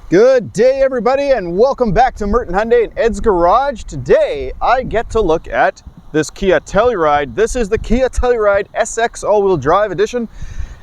Good day, everybody, and welcome back to Merton Hyundai and Ed's Garage. Today, I get to look at this Kia Telluride. This is the Kia Telluride SX all-wheel drive edition,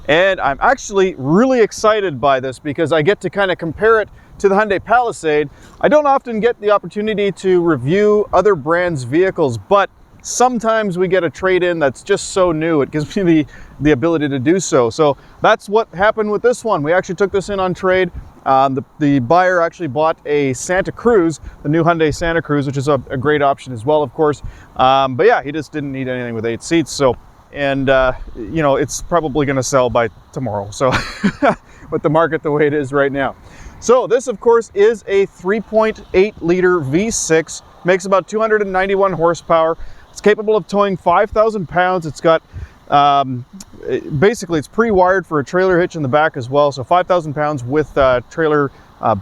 and I'm actually really excited by this because I get to kind of compare it to the Hyundai Palisade. I don't often get the opportunity to review other brands' vehicles, but sometimes we get a trade-in that's just so new, it gives me the ability to do so. So that's what happened with this one. We actually took this in on trade. The buyer actually bought a Santa Cruz, the new Hyundai Santa Cruz, which is a great option as well, of course. But yeah, he just didn't need anything with 8 seats. So, and you know, it's probably going to sell by tomorrow. So with the market the way it is right now. So this, of course, is a 3.8 liter V6, makes about 291 horsepower. It's capable of towing 5,000 pounds. It's got basically it's pre-wired for a trailer hitch in the back as well, so 5,000 pounds with trailer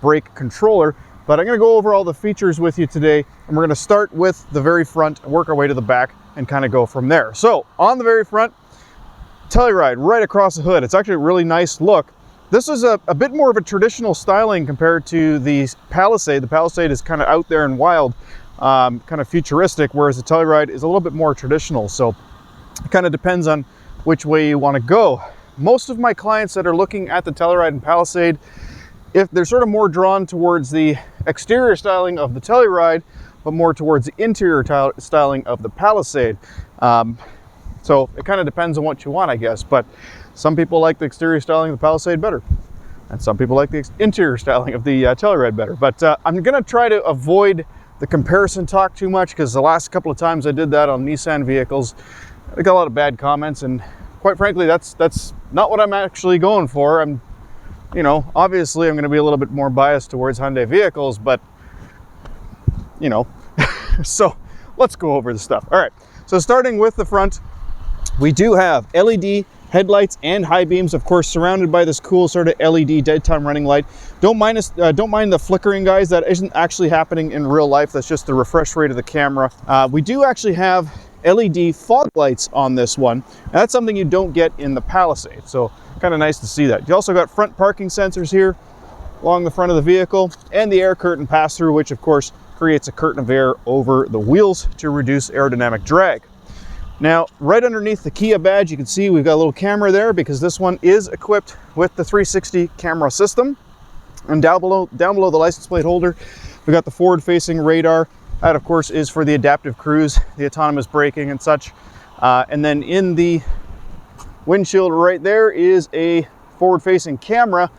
brake controller. But I'm going to go over all the features with you today, and we're going to start with the very front and work our way to the back and kind of go from there. So on the very front, Telluride right across the hood. It's actually a really nice look. This is a bit more of a traditional styling compared to the Palisade. The Palisade is kind of out there and wild, kind of futuristic, whereas the Telluride is a little bit more traditional. So it kind of depends on which way you want to go. Most of my clients that are looking at the Telluride and Palisade, if they're sort of more drawn towards the exterior styling of the Telluride, but more towards the interior styling of the Palisade. So it kind of depends on what you want, I guess. But some people like the exterior styling of the Palisade better, and some people like the interior styling of the Telluride better. But I'm going to try to avoid the comparison talk too much, because the last couple of times I did that on Nissan vehicles, I got a lot of bad comments, and quite frankly, that's not what I'm actually going for. You know, obviously I'm going to be a little bit more biased towards Hyundai vehicles, but you know, so let's go over the stuff. All right, so starting with the front, we do have LED headlights and high beams, of course, surrounded by this cool sort of LED daytime running light. Don't mind the flickering, guys. That isn't actually happening in real life. That's just the refresh rate of the camera. We do actually have LED fog lights on this one. And that's something you don't get in the Palisade, so kind of nice to see that. You also got front parking sensors here along the front of the vehicle, and the air curtain pass-through, which of course creates a curtain of air over the wheels to reduce aerodynamic drag. Now, right underneath the Kia badge, you can see we've got a little camera there because this one is equipped with the 360 camera system. And down below the license plate holder, we've got the forward-facing radar. That, of course, is for the adaptive cruise, the autonomous braking and such. And then in the windshield right there is a forward-facing camera.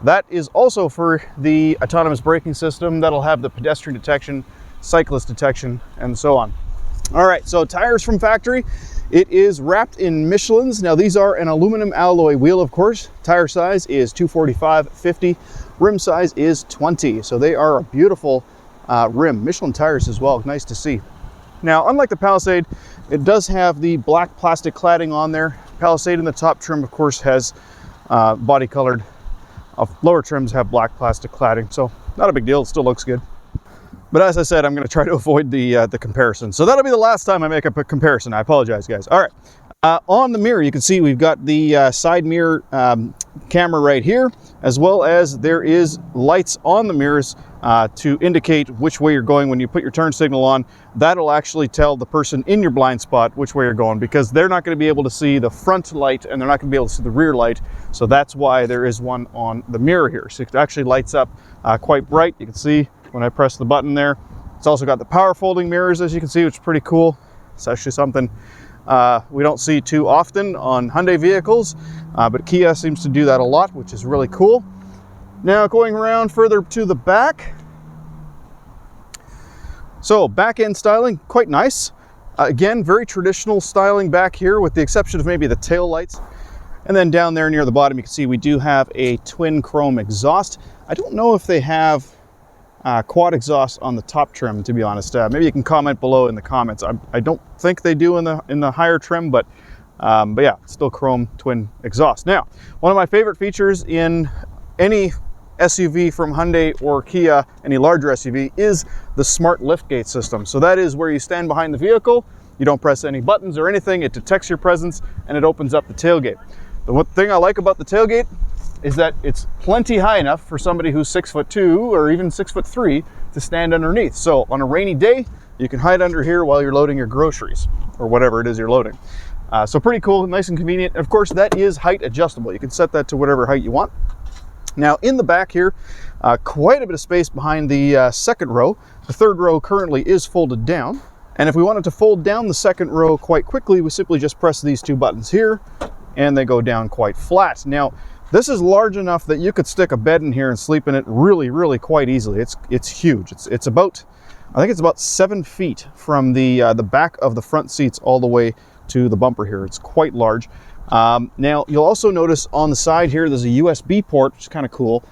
That is also for the autonomous braking system. That'll have the pedestrian detection, cyclist detection, and so on. All right, so tires from factory. It is wrapped in Michelin's. Now, these are an aluminum alloy wheel, of course. Tire size is 245/50. Rim size is 20. So they are a beautiful rim. Michelin tires as well, nice to see. Now, unlike the Palisade, it does have the black plastic cladding on there. Palisade in the top trim, of course, has body colored. Lower trims have black plastic cladding, so not a big deal. It still looks good. But as I said, I'm going to try to avoid the comparison. So that'll be the last time I make a comparison. I apologize, guys. All right. On the mirror, you can see we've got the side mirror camera right here, as well as there is lights on the mirrors to indicate which way you're going. When you put your turn signal on, that'll actually tell the person in your blind spot which way you're going, because they're not going to be able to see the front light and they're not going to be able to see the rear light. So that's why there is one on the mirror here. So it actually lights up quite bright. You can see when I press the button there. It's also got the power folding mirrors, as you can see, which is pretty cool. It's actually something we don't see too often on Hyundai vehicles, but Kia seems to do that a lot, which is really cool. Now, going around further to the back. So back end styling, quite nice. Again, very traditional styling back here, with the exception of maybe the tail lights. And then down there near the bottom, you can see we do have a twin chrome exhaust. I don't know if they have quad exhaust on the top trim, to be honest. Maybe you can comment below in the comments. I don't think they do in the higher trim, but yeah, still chrome twin exhaust. Now, one of my favorite features in any SUV from Hyundai or Kia, any larger SUV, is the smart liftgate system. So that is where you stand behind the vehicle, you don't press any buttons or anything, it detects your presence and it opens up the tailgate. The one thing I like about the tailgate is that it's plenty high enough for somebody who's 6'2" or even 6'3" to stand underneath. So on a rainy day, you can hide under here while you're loading your groceries or whatever it is you're loading. So pretty cool, nice and convenient. Of course, that is height adjustable. You can set that to whatever height you want. Now in the back here, quite a bit of space behind the second row. The third row currently is folded down. And if we wanted to fold down the second row quite quickly, we simply just press these two buttons here and they go down quite flat. Now, this is large enough that you could stick a bed in here and sleep in it really quite easily. It's huge. It's about, I think it's about 7 feet from the back of the front seats all the way to the bumper here. It's quite large. Now you'll also notice on the side here there's a USB port, which is kind of cool.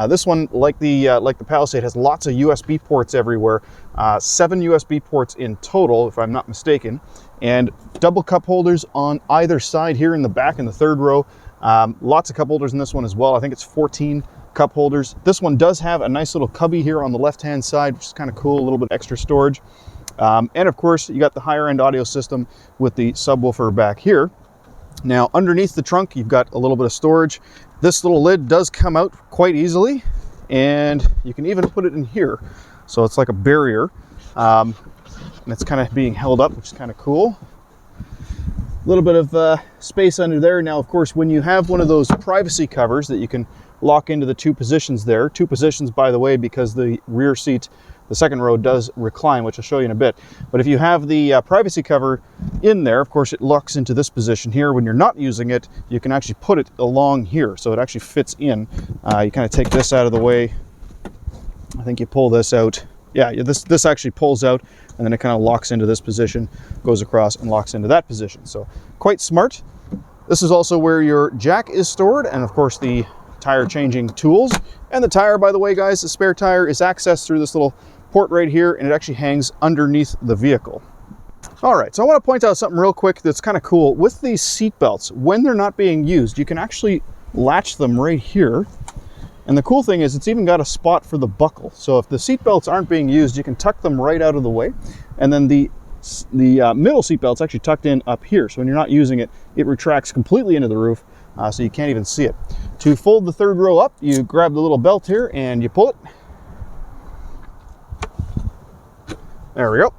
This one, like the Palisade, has lots of USB ports everywhere. 7 USB ports in total, if I'm not mistaken, and double cup holders on either side here in the back in the third row. Lots of cup holders in this one as well. I think it's 14 cup holders. This one does have a nice little cubby here on the left-hand side, which is kind of cool, a little bit extra storage. And of course, you got the higher end audio system with the subwoofer back here. Now, underneath the trunk, you've got a little bit of storage. This little lid does come out quite easily, and you can even put it in here. So it's like a barrier, and it's kind of being held up, which is kind of cool. A little bit of space under there. Now, of course, when you have one of those privacy covers that you can lock into the 2 positions there, 2 positions, by the way, because the rear seat, the second row, does recline, which I'll show you in a bit. But if you have the privacy cover in there, of course, it locks into this position here. When you're not using it, you can actually put it along here, so it actually fits in. You kind of take this out of the way. I think you pull this out. Yeah, this actually pulls out, and then it kind of locks into this position, goes across and locks into that position. So quite smart. This is also where your jack is stored, and of course the tire changing tools. And the tire, by the way, guys, the spare tire is accessed through this little port right here, and it actually hangs underneath the vehicle. All right, so I want to point out something real quick that's kind of cool. With these seat belts, when they're not being used, you can actually latch them right here. And the cool thing is it's even got a spot for the buckle. So if the seat belts aren't being used, you can tuck them right out of the way. And then the middle seat belt's actually tucked in up here. So when you're not using it, it retracts completely into the roof, so you can't even see it. To fold the third row up, you grab the little belt here and you pull it. There we go.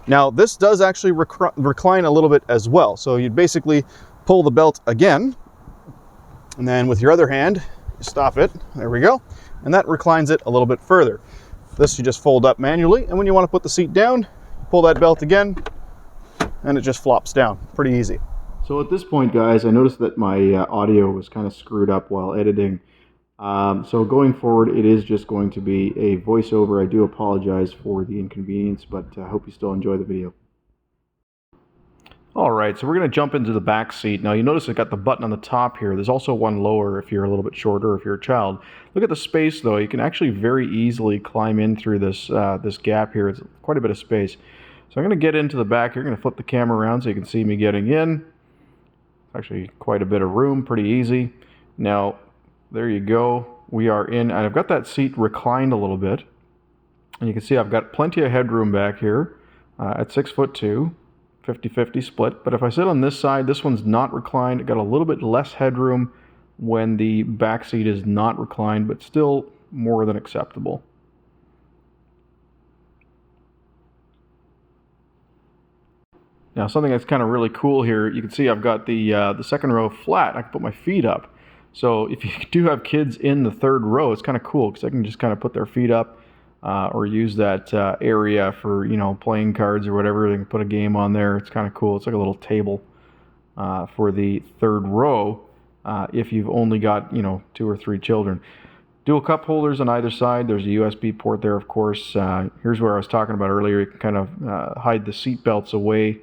Now this does actually recline a little bit as well. So you'd basically pull the belt again, and then with your other hand, stop it. There we go. And that reclines it a little bit further. This you just fold up manually, and when you want to put the seat down, pull that belt again, and it just flops down. Pretty easy. So at this point, guys, I noticed that my audio was kind of screwed up while editing. So going forward, it is just going to be a voiceover. I do apologize for the inconvenience, but I hope you still enjoy the video. All right, so we're going to jump into the back seat. Now you notice I've got the button on the top here. There's also one lower if you're a little bit shorter, if you're a child. Look at the space though. You can actually very easily climb in through this this gap here. It's quite a bit of space. So I'm going to get into the back here. I'm going to flip the camera around so you can see me getting in. Actually quite a bit of room, pretty easy. Now there you go. We are in, and I've got that seat reclined a little bit. And you can see I've got plenty of headroom back here at 6'2". 50-50 split, but if I sit on this side, this one's not reclined. It got a little bit less headroom when the back seat is not reclined, but still more than acceptable. Now something that's kind of really cool here, you can see I've got the second row flat. I can put my feet up. So if you do have kids in the third row, it's kind of cool because I can just kind of put their feet up. Or use that area for, you know, playing cards or whatever. They can put a game on there. It's kind of cool. It's like a little table for the third row if you've only got, you know, 2 or 3 children. Dual cup holders on either side. There's a USB port there, of course. Here's where I was talking about earlier. You can kind of hide the seat belts away.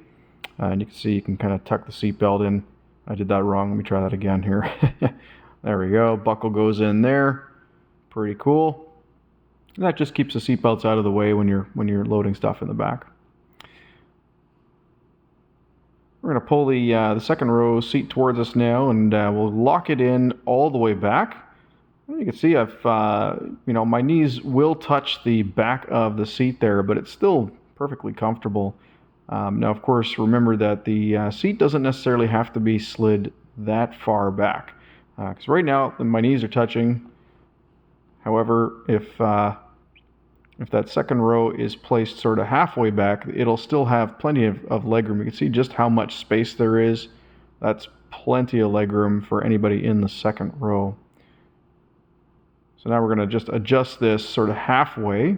And you can see you can kind of tuck the seat belt in. I did that wrong. Let me try that again here. There we go. Buckle goes in there. Pretty cool. And that just keeps the seatbelts out of the way when you're loading stuff in the back. We're going to pull the second row seat towards us now, and we'll lock it in all the way back. And you can see I've you know, my knees will touch the back of the seat there, but it's still perfectly comfortable. Now, of course, remember that the seat doesn't necessarily have to be slid that far back. Because right now my knees are touching. However, if that second row is placed sort of halfway back, it'll still have plenty of legroom. You can see just how much space there is. That's plenty of legroom for anybody in the second row. So now we're going to just adjust this sort of halfway.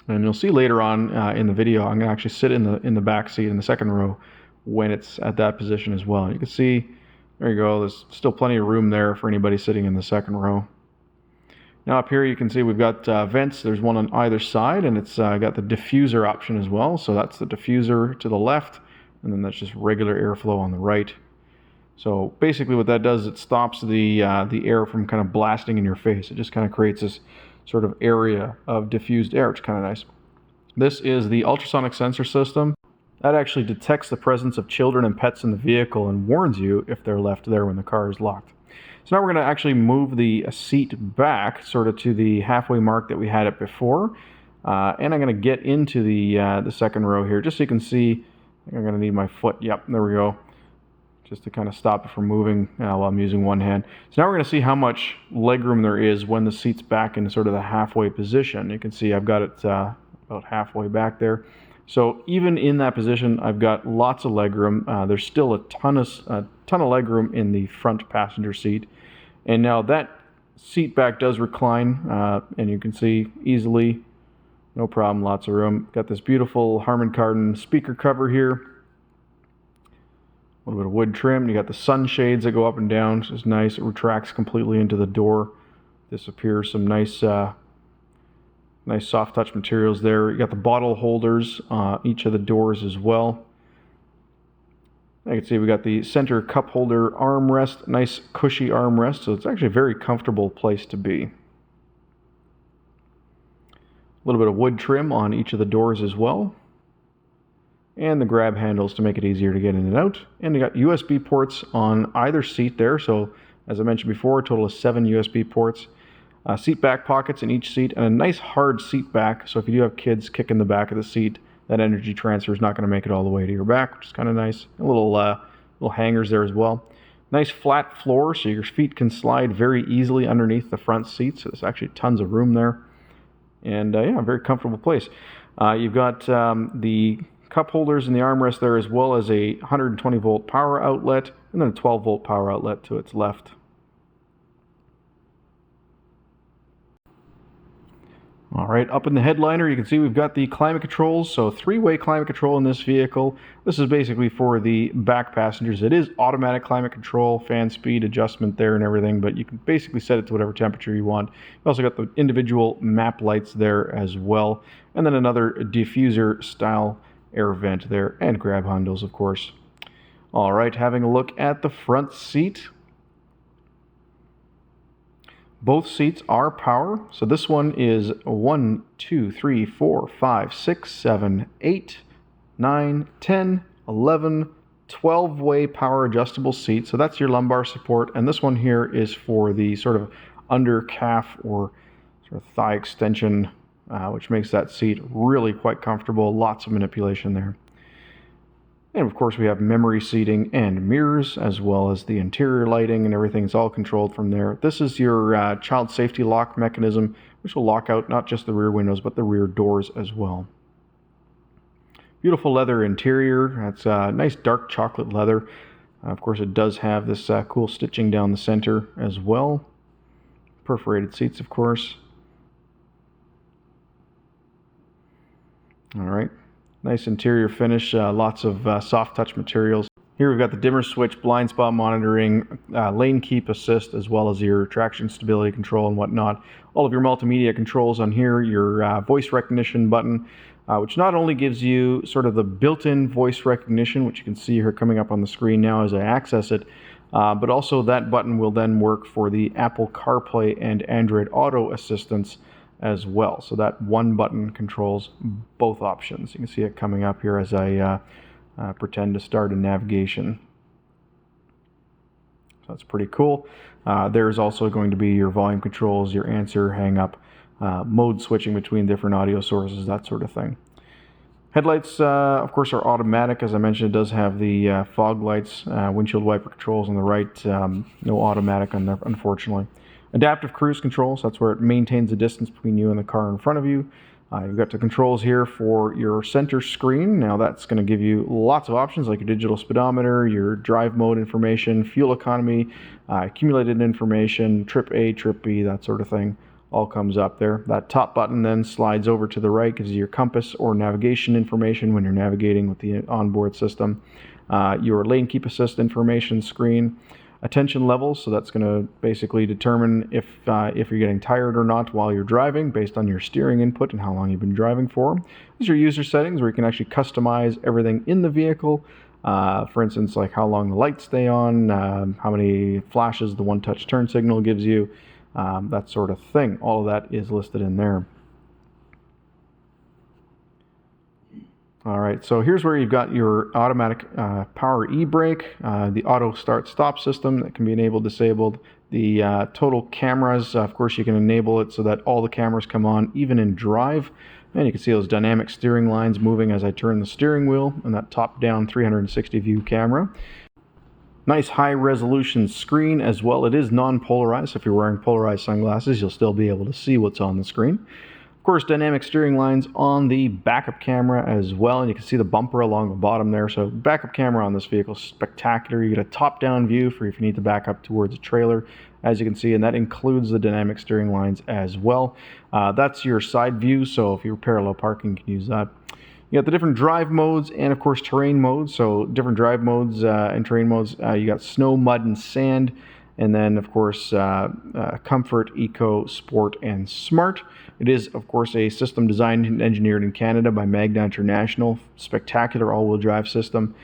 And you'll see later on in the video, I'm going to actually sit in the back seat in the second row when it's at that position as well. And you can see, there you go, there's still plenty of room there for anybody sitting in the second row. Now up here you can see we've got vents. There's one on either side, and it's got the diffuser option as well. So that's the diffuser to the left, and then that's just regular airflow on the right. So basically what that does, it stops the air from kind of blasting in your face. It just kind of creates this sort of area of diffused air, which is kind of nice. This is the ultrasonic sensor system. That actually detects the presence of children and pets in the vehicle and warns you if they're left there when the car is locked. So now we're going to actually move the seat back sort of to the halfway mark that we had it before. And I'm going to get into the second row here just so you can see. I think I'm going to need my foot. Yep, there we go. Just to kind of stop it from moving while I'm using one hand. So now we're going to see how much legroom there is when the seat's back in sort of the halfway position. You can see I've got it about halfway back there. So even in that position, I've got lots of legroom. There's still a ton of legroom in the front passenger seat. And now that seat back does recline, and you can see easily, no problem, lots of room. Got this beautiful Harman Kardon speaker cover here. A little bit of wood trim. You got the sunshades that go up and down, which is nice. It retracts completely into the door. Disappears some nice nice soft touch materials there. You got the bottle holders each of the doors as well. I can see we got the center cup holder armrest, nice cushy armrest, so it's actually a very comfortable place to be. A little bit of wood trim on each of the doors as well. And the grab handles to make it easier to get in and out. And you got USB ports on either seat there. So as I mentioned before, a total of 7 USB ports. Seat back pockets in each seat, and a nice hard seat back. So if you do have kids kicking the back of the seat, that energy transfer is not going to make it all the way to your back, which is kind of nice. A little hangers there as well. Nice flat floor, so your feet can slide very easily underneath the front seat. So there's actually tons of room there. And yeah, a very comfortable place. You've got the cup holders in the armrest there, as well as a 120 volt power outlet, and then a 12 volt power outlet to its left. All right, up in the headliner, you can see we've got the climate controls. So 3-way climate control in this vehicle. This is basically for the back passengers. It is automatic climate control, fan speed adjustment there and everything, but you can basically set it to whatever temperature you want. You also got the individual map lights there as well, and then another diffuser style air vent there, and grab handles, of course. All right, having a look at the front seat. Both seats are power. So this one is 1, 2, 3, 4, 5, 6, 7, 8, 9, 10, 11, 12-way power adjustable seat. So that's your lumbar support. And this one here is for the sort of under calf or sort of thigh extension, which makes that seat really quite comfortable. Lots of manipulation there. And of course we have memory seating and mirrors, as well as the interior lighting and everything's all controlled from there. This is your child safety lock mechanism, which will lock out not just the rear windows, but the rear doors as well. Beautiful leather interior. It's nice dark chocolate leather. Of course it does have this cool stitching down the center as well. Perforated seats, of course. All right. Nice interior finish, lots of soft touch materials. Here we've got the dimmer switch, blind spot monitoring, lane keep assist, as well as your traction stability control and whatnot. All of your multimedia controls on here, your voice recognition button, which not only gives you sort of the built-in voice recognition, which you can see here coming up on the screen now as I access it, but also that button will then work for the Apple CarPlay and Android Auto assistants as well. So that one button controls both options. You can see it coming up here as I pretend to start a navigation. So that's pretty cool. There's also going to be your volume controls, your answer, hang up, mode switching between different audio sources, that sort of thing. Headlights, of course, are automatic. As I mentioned, it does have the fog lights, windshield wiper controls on the right. No automatic on there, unfortunately. Adaptive cruise control, so that's where it maintains the distance between you and the car in front of you. You've got the controls here for your center screen. Now that's going to give you lots of options like your digital speedometer, your drive mode information, fuel economy, accumulated information, trip A, trip B, that sort of thing. All comes up there. That top button then slides over to the right, gives you your compass or navigation information when you're navigating with the onboard system. Your lane keep assist information screen. Attention levels, so that's going to basically determine if you're getting tired or not while you're driving based on your steering input and how long you've been driving for. These are user settings where you can actually customize everything in the vehicle. For instance, like how long the lights stay on, how many flashes the one-touch turn signal gives you, that sort of thing. All of that is listed in there. All right, so here's where you've got your automatic power e-brake, the auto start-stop system that can be enabled, disabled, the total cameras. Of course, you can enable it so that all the cameras come on, even in drive. And you can see those dynamic steering lines moving as I turn the steering wheel, and that top-down 360 view camera. Nice high-resolution screen as well. It is non-polarized, so if you're wearing polarized sunglasses, you'll still be able to see what's on the screen. Of course, dynamic steering lines on the backup camera as well, and you can see the bumper along the bottom there. So backup camera on this vehicle is spectacular. You get a top-down view for if you need to back up towards a trailer, as you can see, and that includes the dynamic steering lines as well. That's your side view, so if you're parallel parking, you can use that. You got the different drive modes and, of course, terrain modes. So different drive modes and terrain modes. You got snow, mud, and sand. And then, of course, Comfort, Eco, Sport, and Smart. It is, of course, a system designed and engineered in Canada by Magna International. Spectacular all-wheel drive system.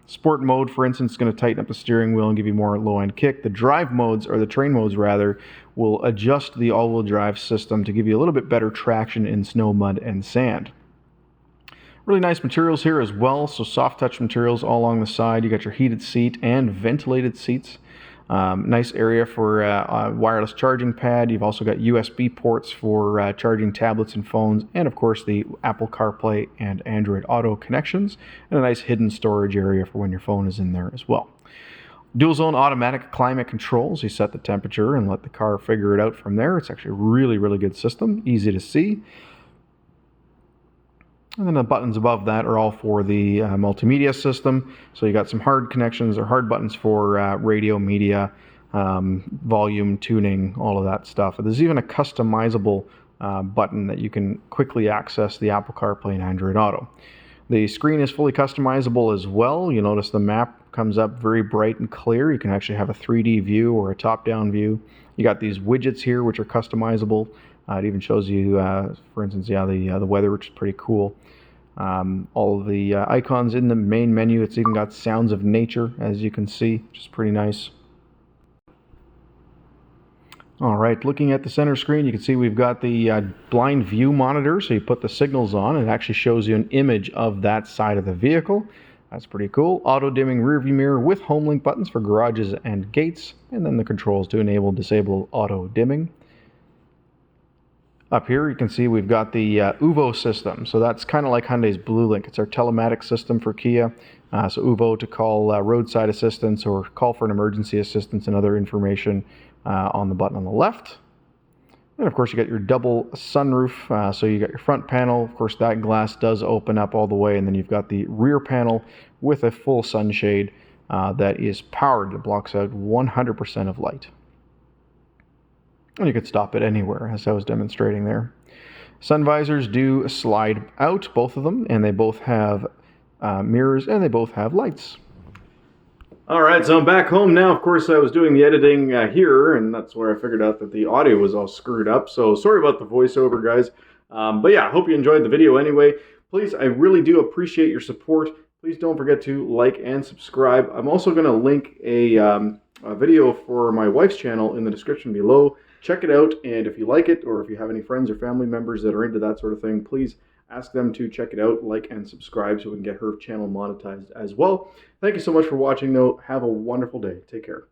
Sport mode, for instance, is going to tighten up the steering wheel and give you more low-end kick. The drive modes, or the terrain modes rather, will adjust the all-wheel drive system to give you a little bit better traction in snow, mud, and sand. Really nice materials here as well. So soft touch materials all along the side. You got your heated seat and ventilated seats. Nice area for a wireless charging pad. You've also got USB ports for charging tablets and phones, and of course the Apple CarPlay and Android Auto connections, and a nice hidden storage area for when your phone is in there as well. Dual zone automatic climate controls. You set the temperature and let the car figure it out from there. It's actually a really, really good system, easy to see. And then the buttons above that are all for the multimedia system. So you got some hard connections or hard buttons for radio, media, volume, tuning, all of that stuff. There's even a customizable button that you can quickly access the Apple CarPlay and Android Auto. The screen is fully customizable as well. You'll notice the map comes up very bright and clear. You can actually have a 3D view or a top-down view. You got these widgets here which are customizable. It even shows you, for instance, the weather, which is pretty cool. All of the icons in the main menu. It's even got sounds of nature, as you can see, which is pretty nice. All right, looking at the center screen, you can see we've got the blind view monitor. So you put the signals on, and it actually shows you an image of that side of the vehicle. That's pretty cool. Auto dimming rear view mirror with home link buttons for garages and gates, and then the controls to enable and disable auto dimming. Up here you can see we've got the UVO system. So that's kind of like Hyundai's BlueLink. It's our telematics system for Kia. So UVO to call roadside assistance or call for an emergency assistance and other information on the button on the left. And of course you got your double sunroof. So you got your front panel. Of course that glass does open up all the way, and then you've got the rear panel with a full sunshade that is powered. It blocks out 100% of light. And you could stop it anywhere, as I was demonstrating there. Sun visors do slide out, both of them, and they both have mirrors, and they both have lights. All right, so I'm back home now. Of course, I was doing the editing here, and that's where I figured out that the audio was all screwed up. So sorry about the voiceover, guys. But yeah, I hope you enjoyed the video anyway. Please, I really do appreciate your support. Please don't forget to like and subscribe. I'm also going to link a video for my wife's channel in the description below. Check it out, and if you like it, or if you have any friends or family members that are into that sort of thing, please ask them to check it out, like and subscribe so we can get her channel monetized as well. Thank you so much for watching, though. Have a wonderful day. Take care.